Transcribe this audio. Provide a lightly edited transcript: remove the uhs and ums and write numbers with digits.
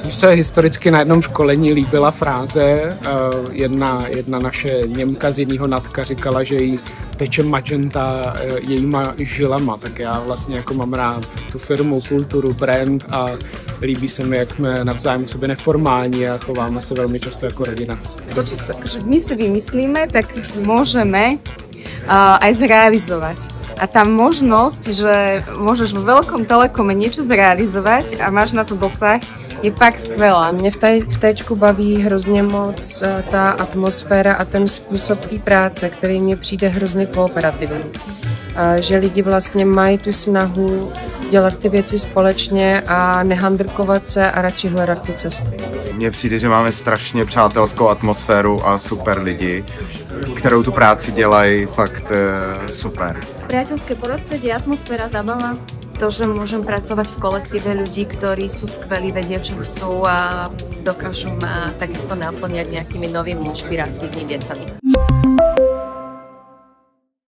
Mně se historicky na jednom školení líbila fráze, jedna naše Němka z jiného Natka říkala, že jí teče magenta jejíma žilama, tak já vlastně jako mám rád tu firmu, kulturu, brand a líbí se mi, jak jsme navzájem k sobě neformální a chováme se velmi často jako rodina. To, čo my si vymyslíme, tak môžeme aj zrealizovať. A tá možnosť, že môžeš vo veľkom telekome niečo zrealizovať a máš na to dosah, je fakt skvělá. Mě v téčku baví hrozně moc ta atmosféra a ten způsob té práce, který mně přijde hrozně kooperativní. Že lidi vlastně mají tu snahu dělat ty věci společně a nehandrkovat se a radši hledat tu cestu. Mně přijde, že máme strašně přátelskou atmosféru a super lidi, kterou tu práci dělají fakt super. Priateľské prostredie, atmosféra, zábava. To, že môžem pracovať v kolektíve ľudí, ktorí sú skvelí, vedia, čo chcú a dokážu ma takisto naplňať nejakými novými inšpiratívnymi vecami.